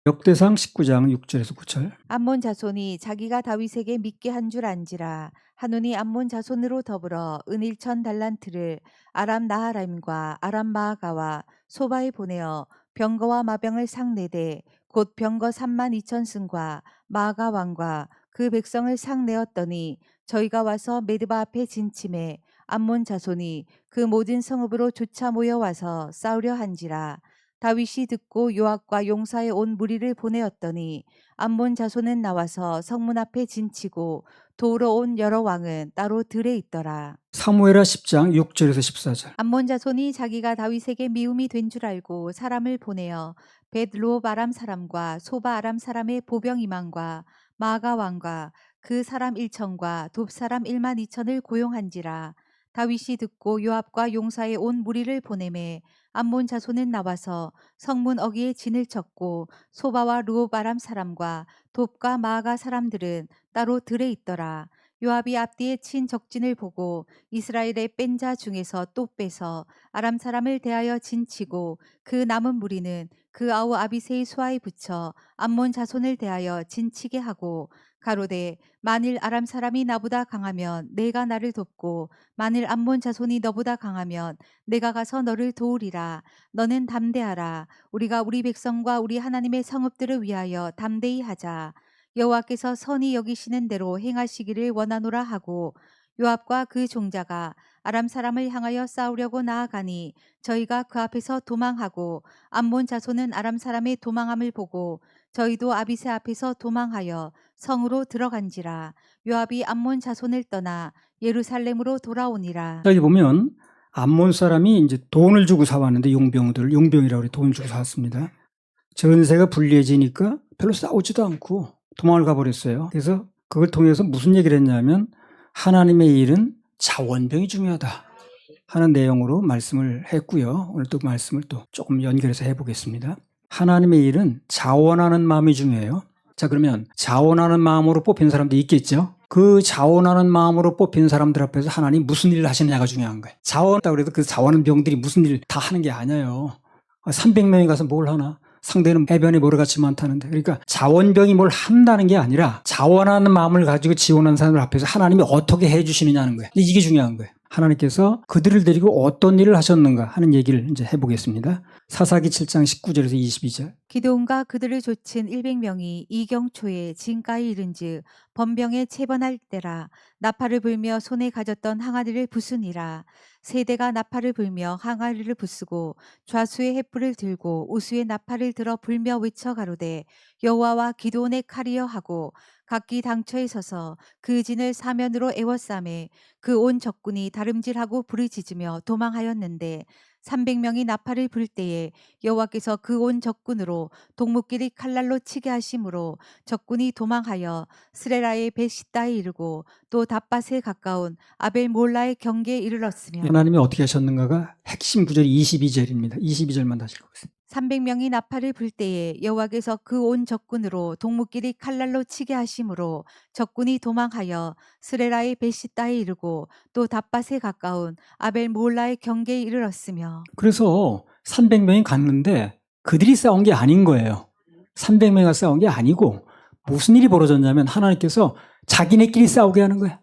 역대상 19장 6절에서 9절. 암몬 자손이 자기가 다윗에게 믿게 한 줄 안지라. 하논이 암몬 자손으로 더불어 은일천 달란트를 아람 나하람과 아람 마아가와 소바에 보내어 병거와 마병을 상네되 곧 병거 3만 2천 승과 마아가 왕과 그 백성을 상내었더니 저희가 와서 메드바 앞에 진침해 암몬 자손이 그 모든 성읍으로 쫓아 모여와서 싸우려 한지라. 다윗이 듣고 요압과 용사의 온 무리를 보내었더니 암몬 자손은 나와서 성문 앞에 진치고 도우러 온 여러 왕은 따로 들에 있더라. 사무엘하 10장 6절에서 14절. 암몬 자손이 자기가 다윗에게 미움이 된 줄 알고 사람을 보내어 벳르홉 아람 사람과 소바 아람 사람의 보병 2만과 마가 왕과 그 사람 1천과 돕 사람 1만 2천을 고용한지라. 다윗이 듣고 요압과 용사의 온 무리를 보내매 암몬 자손은 나와서 성문 어귀에 진을 쳤고 소바와 르홉 아람 사람과 돕과 마가 사람들은 따로 들에 있더라. 요압이 앞뒤에 친 적진을 보고 이스라엘의 뺀 자 중에서 또 빼서 아람 사람을 대하여 진치고 그 남은 무리는 그 아우 아비새의 수하에 붙여 암몬 자손을 대하여 진치게 하고 가로되 만일 아람 사람이 나보다 강하면 내가 나를 돕고 만일 암몬 자손이 너보다 강하면 내가 가서 너를 도우리라. 너는 담대하라. 우리가 우리 백성과 우리 하나님의 성읍들을 위하여 담대히 하자. 여호와께서 선히 여기시는 대로 행하시기를 원하노라 하고 요압과 그 종자가 아람 사람을 향하여 싸우려고 나아가니 저희가 그 앞에서 도망하고 암몬 자손은 아람 사람의 도망함을 보고 저희도 아비새 앞에서 도망하여 성으로 들어간지라. 요압이 암몬 자손을 떠나 예루살렘으로 돌아오니라. 여기 보면 암몬 사람이 이제 돈을 주고 사왔는데 용병이라고 그래 돈을 주고 사왔습니다. 전세가 불리해지니까 별로 싸우지도 않고 도망을 가버렸어요. 그래서 그걸 통해서 무슨 얘기를 했냐면 하나님의 일은 자원병이 중요하다 하는 내용으로 말씀을 했고요. 오늘 또 말씀을 또 조금 연결해서 해보겠습니다. 하나님의 일은 자원하는 마음이 중요해요. 자, 그러면 자원하는 마음으로 뽑힌 사람도 있겠죠. 그 자원하는 마음으로 뽑힌 사람들 앞에서 하나님 무슨 일을 하시느냐가 중요한 거예요. 자원했다고 해도 그 자원하는 병들이 무슨 일 다 하는 게 아니에요. 300명이 가서 뭘 하나? 상대는 해변이 모래같이 많다는데. 그러니까 자원병이 뭘 한다는 게 아니라 자원하는 마음을 가지고 지원하는 사람들 앞에서 하나님이 어떻게 해주시느냐는 거예요. 이게 중요한 거예요. 하나님께서 그들을 데리고 어떤 일을 하셨는가 하는 얘기를 이제 해보겠습니다. 사사기 7장 19절에서 22절. 기드온과 그들을 좇은 100명이 이경초에 진가에 이른즉 번병에 체번할 때라. 나팔을 불며 손에 가졌던 항아리를 부수니라. 세대가 나팔을 불며 항아리를 부수고 좌수의 횃불을 들고 우수의 나팔을 들어 불며 외쳐 가로되 여호와와 기드온의 칼이여 하고 각기 당처에 서서 그 진을 사면으로 에워싸매 그 온 적군이 다름질하고 부르짖으며 도망하였는데 300명이 나팔을 불 때에 여호와께서 그 온 적군으로 동무끼리 칼날로 치게 하심으로 적군이 도망하여 스레라의 벳시다에 이르고 또 답밭에 가까운 아벨 몰라의 경계에 이르렀으며. 하나님이 어떻게 하셨는가가 핵심 구절이 22절입니다. 22절만 다시 읽어보겠습니다. 300명이 나팔을 불 때에 여호와께서 그 온 적군으로 동무끼리 칼날로 치게 하심으로 적군이 도망하여 스레라의 벳시다에 이르고 또 답밭에 가까운 아벨 몰라의 경계에 이르렀으며. 그래서 300명이 갔는데 그들이 싸운 게 아닌 거예요. 300명이 싸운 게 아니고 무슨 일이 벌어졌냐면 하나님께서 자기네끼리 싸우게 하는 거야.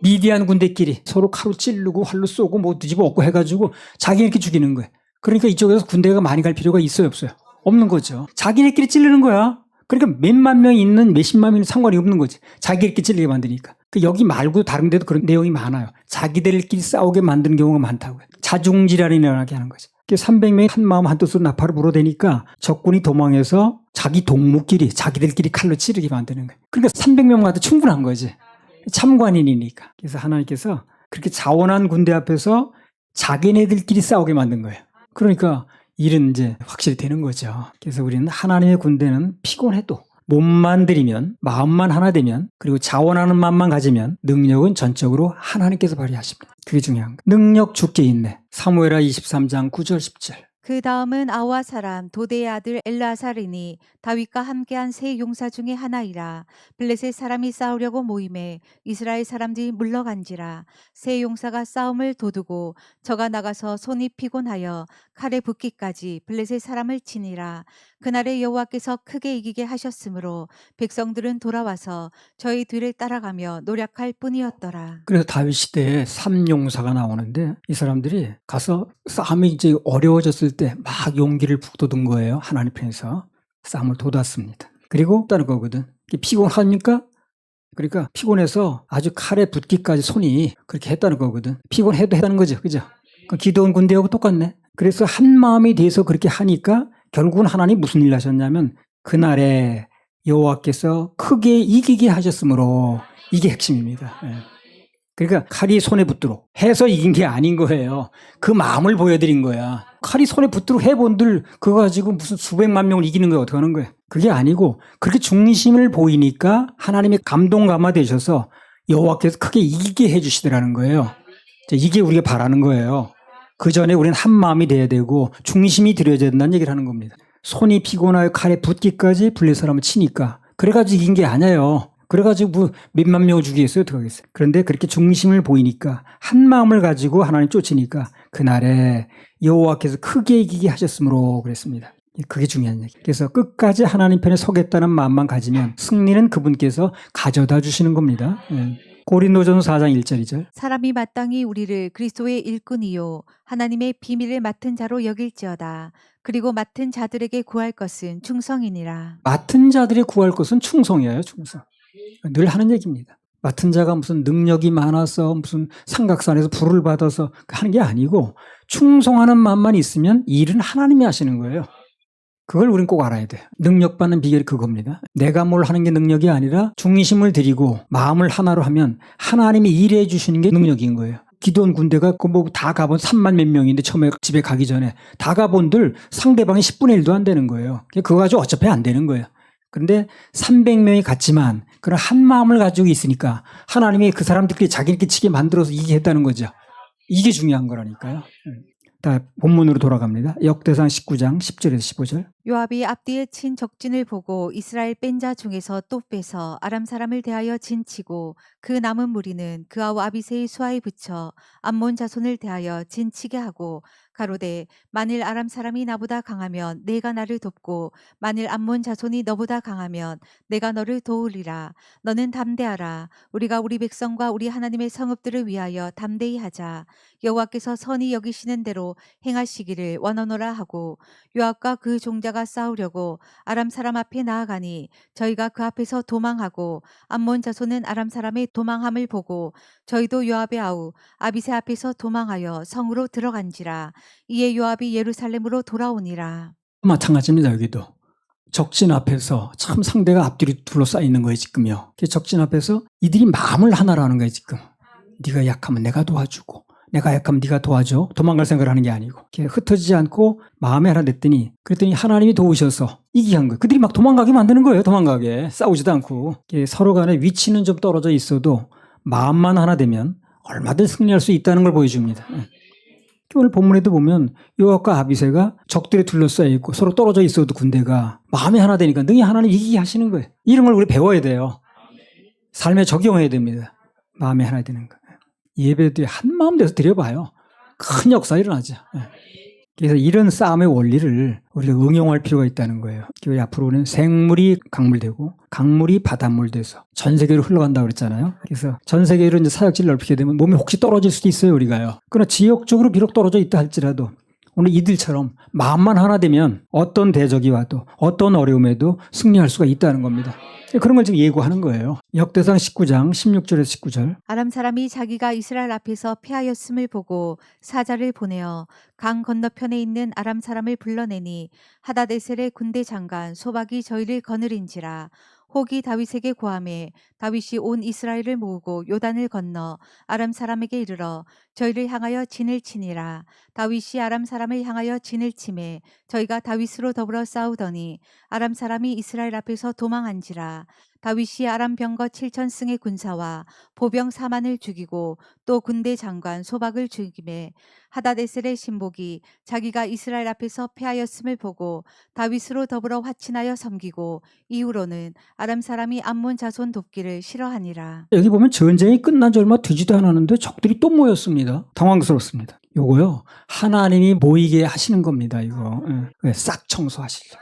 미디안 군대끼리 서로 칼로 찌르고 활로 쏘고 뭐 뒤집어 엎고 해가지고 자기네끼리 죽이는 거야. 그러니까 이쪽에서 군대가 많이 갈 필요가 있어요, 없어요? 없는 거죠. 자기네끼리 찌르는 거야. 그러니까 몇만 명 있는 몇십만 명은 상관이 없는 거지. 자기들끼리 찔리게 만드니까. 여기 말고 다른 데도 그런 내용이 많아요. 자기들끼리 싸우게 만드는 경우가 많다고요. 자중질환이 일어나게 하는 거죠. 300명이 한 마음 한 뜻으로 나팔을 불어대니까 적군이 도망해서 자기 동무끼리 자기들끼리 칼로 찌르게 만드는 거예요. 그러니까 300명만도 충분한 거지. 참관인이니까. 그래서 하나님께서 그렇게 자원한 군대 앞에서 자기네들끼리 싸우게 만든 거예요. 그러니까 일은 이제 확실히 되는 거죠. 그래서 우리는 하나님의 군대는 피곤해도 몸만 들이면 마음만 하나 되면 그리고 자원하는 마음만 가지면 능력은 전적으로 하나님께서 발휘하십니다. 그게 중요한 거예요. 능력 주께 있네. 사무엘하 23장 9절 10절. 그 다음은 아와 사람 도대의 아들 엘르아살이니 다윗과 함께한 세 용사 중에 하나이라. 블레셋 사람이 싸우려고 모임에 이스라엘 사람들이 물러간지라. 세 용사가 싸움을 도두고 저가 나가서 손이 피곤하여 칼에 붙기까지 블레셋 사람을 치니라. 그날에 여호와께서 크게 이기게 하셨으므로 백성들은 돌아와서 저희 뒤를 따라가며 노력할 뿐이었더라. 그래서 다윗 시대에 삼용사가 나오는데 이 사람들이 가서 싸움이 이제 어려워졌을 때 막 용기를 북돋은 거예요. 하나님 편에서 싸움을 돋았습니다. 그리고 다른 거거든. 피곤합니까? 그러니까 피곤해서 아주 칼에 붙기까지 손이 그렇게 했다는 거거든. 피곤해도 했다는 거죠. 그죠? 그 기도원 군대하고 똑같네. 그래서 한 마음이 돼서 그렇게 하니까 결국은 하나님 무슨 일을 하셨냐면 그날에 여호와께서 크게 이기게 하셨으므로 이게 핵심입니다. 예. 그러니까 칼이 손에 붙도록 해서 이긴 게 아닌 거예요. 그 마음을 보여드린 거야. 칼이 손에 붙도록 해본들 그거 가지고 무슨 수백만 명을 이기는 거 어떻게 하는 거예요? 그게 아니고 그렇게 중심을 보이니까 하나님의 감동감화 되셔서 여호와께서 크게 이기게 해주시더라는 거예요. 이게 우리가 바라는 거예요. 그 전에 우리는 한 마음이 돼야 되고 중심이 들여져야 된다는 얘기를 하는 겁니다. 손이 피곤하여 칼에 붙기까지 블레셋 사람을 치니까 그래가지고 이긴 게 아니에요. 그래가지고 뭐 몇만 명을 죽이겠어요? 어떻게 하겠어요? 그런데 그렇게 중심을 보이니까 한 마음을 가지고 하나님 쫓으니까 그날에 여호와께서 크게 이기게 하셨으므로 그랬습니다. 그게 중요한 얘기. 그래서 끝까지 하나님 편에 서겠다는 마음만 가지면 승리는 그분께서 가져다 주시는 겁니다. 고린도전서 4장 1절 2절. 사람이 마땅히 우리를 그리스도의 일꾼이요 하나님의 비밀을 맡은 자로 여길지어다. 그리고 맡은 자들에게 구할 것은 충성이니라. 맡은 자들이 구할 것은 충성이에요. 충성. 늘 하는 얘기입니다. 맡은 자가 무슨 능력이 많아서 무슨 삼각산에서 불을 받아서 하는 게 아니고 충성하는 마음만 있으면 일은 하나님이 하시는 거예요. 그걸 우린 꼭 알아야 돼요. 능력받는 비결이 그겁니다. 내가 뭘 하는 게 능력이 아니라 중심을 들이고 마음을 하나로 하면 하나님이 일해 주시는 게 능력인 거예요. 기도원 군대가 다 가본 3만 몇 명인데 처음에 집에 가기 전에 다 가본들 상대방이 10분의 1도 안 되는 거예요. 그거 가지고 어차피 안 되는 거예요. 그런데 300명이 갔지만 그런 한 마음을 가지고 있으니까 하나님이 그 사람들끼리 자기네끼리 치게 만들어서 이기게 했다는 거죠. 이게 중요한 거라니까요. 다 본문으로 돌아갑니다. 역대상 19장 10절에서 15절. 요압이 앞뒤에 친 적진을 보고 이스라엘 뺀 자 중에서 또 빼서 아람 사람을 대하여 진치고 그 남은 무리는 그 아우 아비새의 수하에 붙여 암몬 자손을 대하여 진치게 하고 가로되 만일 아람 사람이 나보다 강하면 내가 나를 돕고 만일 암몬 자손이 너보다 강하면 내가 너를 도우리라. 너는 담대하라. 우리가 우리 백성과 우리 하나님의 성읍들을 위하여 담대히 하자. 여호와께서 선히 여기시는 대로 행하시기를 원하노라 하고 요압과 그 종자가 싸우려고 아람 사람 앞에 나아가니 저희가 그 앞에서 도망하고 암몬 자손은 아람 사람의 도망함을 보고 저희도 요압의 아우 아비새 앞에서 도망하여 성으로 들어간지라. 이에 요압이 예루살렘으로 돌아오니라. 마찬가지입니다. 여기도. 적진 앞에서 참 상대가 앞뒤로 둘러싸여 있는 거예요. 지금요. 적진 앞에서 이들이 마음을 하나로 하는 거예요. 지금. 네가 약하면 내가 도와주고 내가 약하면 네가 도와줘. 도망갈 생각을 하는 게 아니고 흩어지지 않고 마음에 하나 됐더니 그랬더니 하나님이 도우셔서 이기게 한 거예요. 그들이 막 도망가게 만드는 거예요. 도망가게. 싸우지도 않고. 서로 간에 위치는 좀 떨어져 있어도 마음만 하나 되면 얼마든지 승리할 수 있다는 걸 보여줍니다. 오늘 본문에도 보면 요압과 아비새가 적들에 둘러싸여 있고 서로 떨어져 있어도 군대가 마음이 하나 되니까 능히 하나님 이기게 하시는 거예요. 이런 걸 우리 배워야 돼요. 삶에 적용해야 됩니다. 마음이 하나 되는 거. 예배도 한 마음 돼서 드려봐요. 큰 역사 일어나죠. 그래서 이런 싸움의 원리를 우리가 응용할 필요가 있다는 거예요. 교회 앞으로는 생물이 강물되고 강물이 바닷물 돼서 전 세계로 흘러간다고 그랬잖아요. 그래서 전 세계로 이제 사역지를 넓히게 되면 몸이 혹시 떨어질 수도 있어요, 우리가요. 그러나 지역적으로 비록 떨어져 있다 할지라도 오늘 이들처럼 마음만 하나 되면 어떤 대적이 와도 어떤 어려움에도 승리할 수가 있다는 겁니다. 그런 걸 지금 예고하는 거예요. 역대상 19장 16절에서 19절. 아람 사람이 자기가 이스라엘 앞에서 패하였음을 보고 사자를 보내어 강 건너편에 있는 아람 사람을 불러내니 하다데셀의 군대 장관 소박이 저희를 거느린지라. 혹이 다윗에게 고하매 다윗이 온 이스라엘을 모으고 요단을 건너 아람 사람에게 이르러 저희를 향하여 진을 치니라. 다윗이 아람 사람을 향하여 진을 치매 저희가 다윗으로 더불어 싸우더니 아람 사람이 이스라엘 앞에서 도망한지라. 다윗이 아람 병거 7,000승의 군사와 보병 4만을 죽이고 또 군대 장관 소박을 죽이매 하다데셀의 신복이 자기가 이스라엘 앞에서 패하였음을 보고 다윗으로 더불어 화친하여 섬기고 이후로는 아람 사람이 암몬 자손 돕기를 싫어하니라. 여기 보면 전쟁이 끝난 지 얼마 되지도 않았는데 적들이 또 모였습니다. 당황스럽습니다. 요거요. 하나님이 모이게 하시는 겁니다. 이거. 예. 싹 청소하시려고.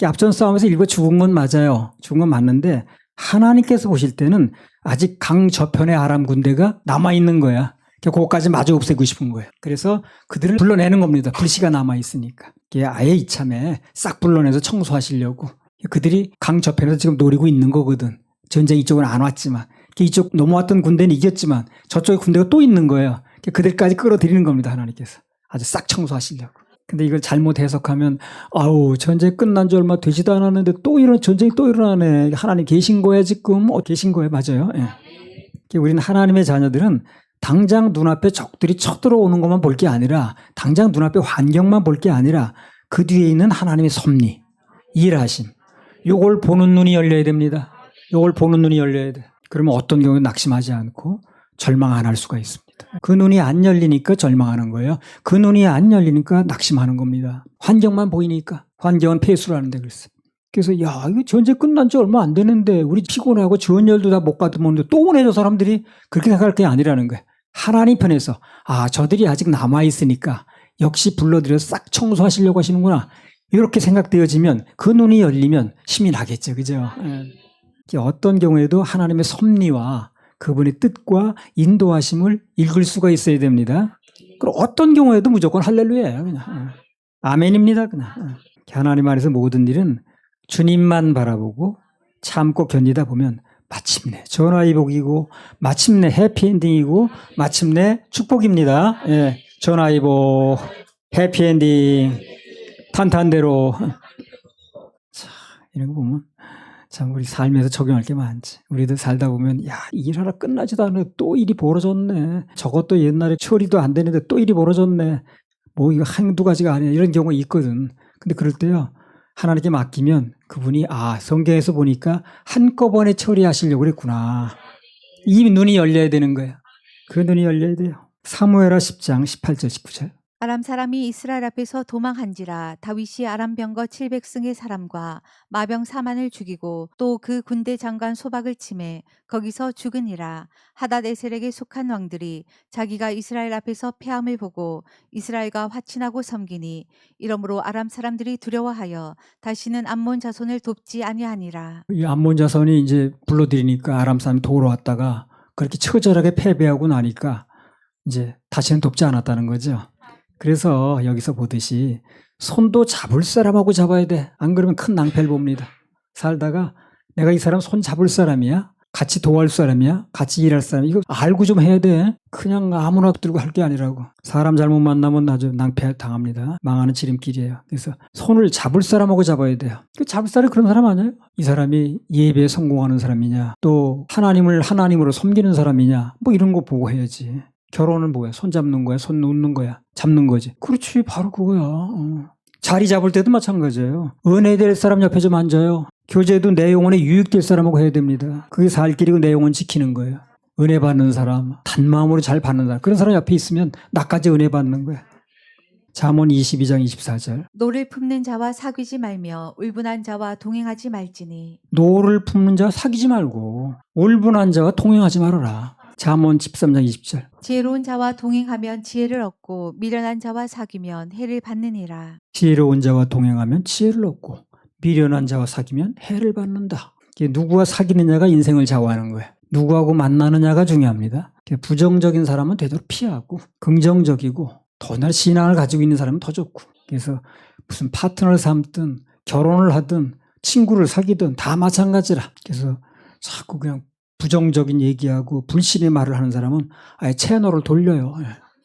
앞전 싸움에서 일부 죽은 건 맞아요. 죽은 건 맞는데 하나님께서 보실 때는 아직 강 저편의 아람 군대가 남아있는 거야. 그거까지 마저 없애고 싶은 거예요. 그래서 그들을 불러내는 겁니다. 불씨가 남아있으니까. 아예 이참에 싹 불러내서 청소하시려고. 그들이 강 저편에서 지금 노리고 있는 거거든. 전쟁 이쪽은 안 왔지만. 이쪽 넘어왔던 군대는 이겼지만 저쪽에 군대가 또 있는 거예요. 그들까지 끌어들이는 겁니다. 하나님께서. 아주 싹 청소하시려고. 근데 이걸 잘못 해석하면 아우 전쟁 끝난 지 얼마 되지도 않았는데 또 이런 전쟁이 또 일어나네. 하나님 계신 거야 지금? 계신 거예요. 맞아요. 예. 우리는 하나님의 자녀들은 당장 눈앞에 적들이 쳐들어오는 것만 볼 게 아니라 당장 눈앞에 환경만 볼 게 아니라 그 뒤에 있는 하나님의 섭리, 일하심. 요걸 보는 눈이 열려야 됩니다. 요걸 보는 눈이 열려야 돼. 그러면 어떤 경우는 낙심하지 않고 절망 안 할 수가 있습니다. 그 눈이 안 열리니까 절망하는 거예요. 그 눈이 안 열리니까 낙심하는 겁니다. 환경만 보이니까. 환경은 폐수라는데 그랬어요. 그래서 야 이거 전쟁 끝난 지 얼마 안 되는데 우리 피곤하고 지원열도 다 못 받으면 또 오네 저 사람들이 그렇게 생각할 게 아니라는 거예요. 하나님 편에서 저들이 아직 남아있으니까 역시 불러들여서 싹 청소하시려고 하시는구나. 이렇게 생각되어지면 그 눈이 열리면 힘이 나겠죠. 그죠? 어떤 경우에도 하나님의 섭리와 그분의 뜻과 인도하심을 읽을 수가 있어야 됩니다. 그리고 어떤 경우에도 무조건 할렐루야예요. 그냥. 아멘입니다. 그냥. 하나님 안에서 모든 일은 주님만 바라보고 참고 견디다 보면 마침내 전화의 복이고 마침내 해피엔딩이고 마침내 축복입니다. 예, 전화의 복, 해피엔딩, 탄탄대로. 자, 이런 거 보면 참 우리 삶에서 적용할 게 많지. 우리도 살다 보면 야, 일 하나 끝나지도 않아요. 또 일이 벌어졌네. 저것도 옛날에 처리도 안 되는데 또 일이 벌어졌네. 뭐 이거 한두 가지가 아니야. 이런 경우가 있거든. 근데 그럴 때요. 하나님께 맡기면 그분이 성경에서 보니까 한꺼번에 처리하시려고 그랬구나. 이 눈이 열려야 되는 거야. 그 눈이 열려야 돼요. 사무엘하 10장 18절 19절. 아람 사람이 이스라엘 앞에서 도망한지라. 다윗이 아람 병거 700승의 사람과 마병 4만을 죽이고 또 그 군대 장관 소박을 치매 거기서 죽으니라. 하닷에셀에게 속한 왕들이 자기가 이스라엘 앞에서 패함을 보고 이스라엘과 화친하고 섬기니 이러므로 아람 사람들이 두려워하여 다시는 암몬 자손을 돕지 아니하니라. 이 암몬 자손이 이제 불러들이니까 아람 사람이 도로 왔다가 그렇게 처절하게 패배하고 나니까 이제 다시는 돕지 않았다는 거죠. 그래서 여기서 보듯이 손도 잡을 사람하고 잡아야 돼. 안 그러면 큰 낭패를 봅니다. 살다가 내가 이 사람 손 잡을 사람이야? 같이 도와줄 사람이야? 같이 일할 사람이야? 이거 알고 좀 해야 돼. 그냥 아무나 들고 할 게 아니라고. 사람 잘못 만나면 아주 낭패 당합니다. 망하는 지름길이에요. 그래서 손을 잡을 사람하고 잡아야 돼요. 그 잡을 사람이 그런 사람 아니에요? 이 사람이 예배에 성공하는 사람이냐? 또 하나님을 하나님으로 섬기는 사람이냐? 뭐 이런 거 보고 해야지. 결혼은 뭐야? 손 잡는 거야? 손 놓는 거야? 잡는 거지. 그렇지. 바로 그거야. 자리 잡을 때도 마찬가지예요. 은혜될 사람 옆에 좀 앉아요. 교제도 내 영혼에 유익될 사람하고 해야 됩니다. 그게 살 길이고 내 영혼 지키는 거예요. 은혜 받는 사람, 단마음으로 잘 받는 사람. 그런 사람 옆에 있으면 나까지 은혜 받는 거야. 잠언 22장 24절. 노를 품는 자와 사귀지 말며 울분한 자와 동행하지 말지니. 노를 품는 자와 사귀지 말고 울분한 자와 동행하지 말아라. 잠언 13장 20절. 지혜로운 자와 동행하면 지혜를 얻고 미련한 자와 사귀면 해를 받느니라. 지혜로운 자와 동행하면 지혜를 얻고 미련한 자와 사귀면 해를 받는다. 누구와 사귀느냐가 인생을 좌우하는 거예요. 누구하고 만나느냐가 중요합니다. 부정적인 사람은 되도록 피하고 긍정적이고 더 신앙을 가지고 있는 사람은 더 좋고. 그래서 무슨 파트너를 삼든 결혼을 하든 친구를 사귀든 다 마찬가지라. 그래서 자꾸 그냥 부정적인 얘기하고 불신의 말을 하는 사람은 아예 채널을 돌려요.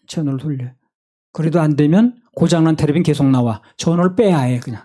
채널을 돌려요. 그래도 안 되면 고장난 텔레비전 계속 나와. 전원을 빼야 해 그냥.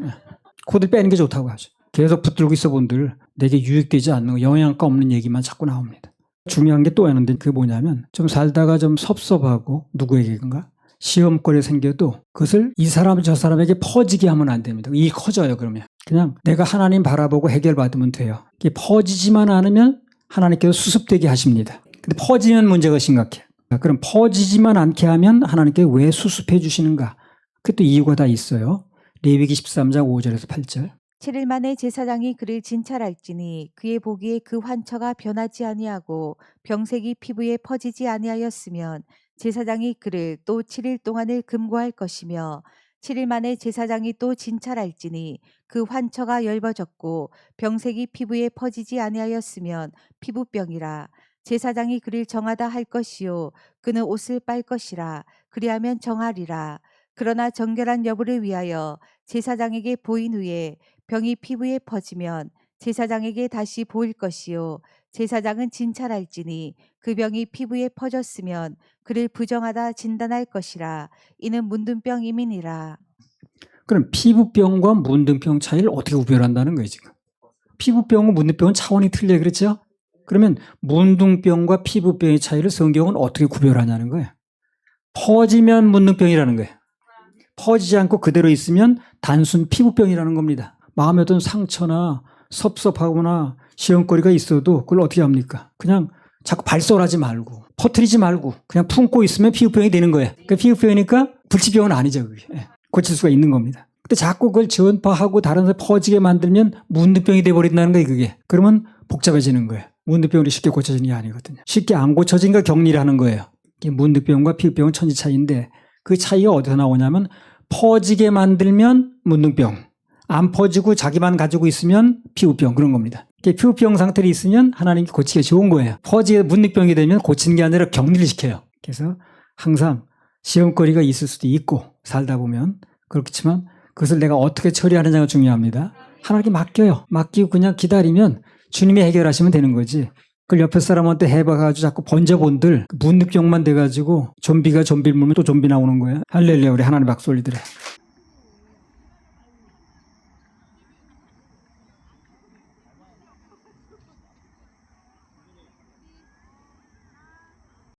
코드 빼는 게 좋다고 하죠. 계속 붙들고 있어 본들 내게 유익되지 않는 영양가 없는 얘기만 자꾸 나옵니다. 중요한 게 또 있는데 그게 뭐냐면 좀 살다가 좀 섭섭하고 누구에게인가 시험거리 생겨도 그것을 이 사람 저 사람에게 퍼지게 하면 안 됩니다. 일이 커져요. 그러면 그냥 내가 하나님 바라보고 해결받으면 돼요. 이게 퍼지지만 않으면 하나님께서 수습되게 하십니다. 근데 퍼지면 문제가 심각해요. 그럼 퍼지지만 않게 하면 하나님께 왜 수습해 주시는가? 그것도 이유가 다 있어요. 레위기 13장 5절에서 8절. 7일 만에 제사장이 그를 진찰할지니 그의 보기에 그 환처가 변하지 아니하고 병색이 피부에 퍼지지 아니하였으면 제사장이 그를 또 7일 동안을 금고할 것이며 7일 만에 제사장이 또 진찰할지니 그 환처가 엷어졌고 병색이 피부에 퍼지지 아니하였으면 피부병이라 제사장이 그를 정하다 할 것이요 그는 옷을 빨 것이라 그리하면 정하리라. 그러나 정결한 여부를 위하여 제사장에게 보인 후에 병이 피부에 퍼지면 제사장에게 다시 보일 것이요 제사장은 진찰할지니 그 병이 피부에 퍼졌으면 그를 부정하다 진단할 것이라. 이는 문둥병임이니라. 그럼 피부병과 문둥병 차이를 어떻게 구별한다는 거예요, 지금? 피부병과 문둥병은 차원이 틀려요. 그렇죠? 그러면 문둥병과 피부병의 차이를 성경은 어떻게 구별하냐는 거예요. 퍼지면 문둥병이라는 거예요. 퍼지지 않고 그대로 있으면 단순 피부병이라는 겁니다. 마음에 어떤 상처나 섭섭하거나 시험거리가 있어도 그걸 어떻게 합니까? 그냥 자꾸 발설하지 말고 퍼뜨리지 말고 그냥 품고 있으면 피부병이 되는 거예요. 그러니까 피부병이니까 불치병은 아니죠. 그게. 고칠 수가 있는 겁니다. 근데 자꾸 그걸 전파하고 다른 데 퍼지게 만들면 문둥병이 돼버린다는 거예요. 그게. 그러면 복잡해지는 거예요. 문둥병으로 쉽게 고쳐지는 게 아니거든요. 쉽게 안 고쳐진 걸 격리하는 거예요. 이게 문둥병과 피부병은 천지 차이인데 그 차이가 어디서 나오냐면 퍼지게 만들면 문둥병, 안 퍼지고 자기만 가지고 있으면 피부병 그런 겁니다. 피부병 상태로 있으면 하나님께 고치기가 좋은 거예요. 퍼지게 문둥병이 되면 고치는 게 아니라 격리를 시켜요. 그래서 항상 시험거리가 있을 수도 있고 살다 보면 그렇지만 그것을 내가 어떻게 처리하느냐가 중요합니다. 하나님께 맡겨요. 맡기고 그냥 기다리면 주님이 해결하시면 되는 거지. 그걸 옆에 사람한테 해봐가지고 자꾸 번져본들 문둥병만 돼가지고 좀비가 좀비를 물면 또 좀비 나오는 거예요. 할렐루야 우리 하나님 박수 올리더래.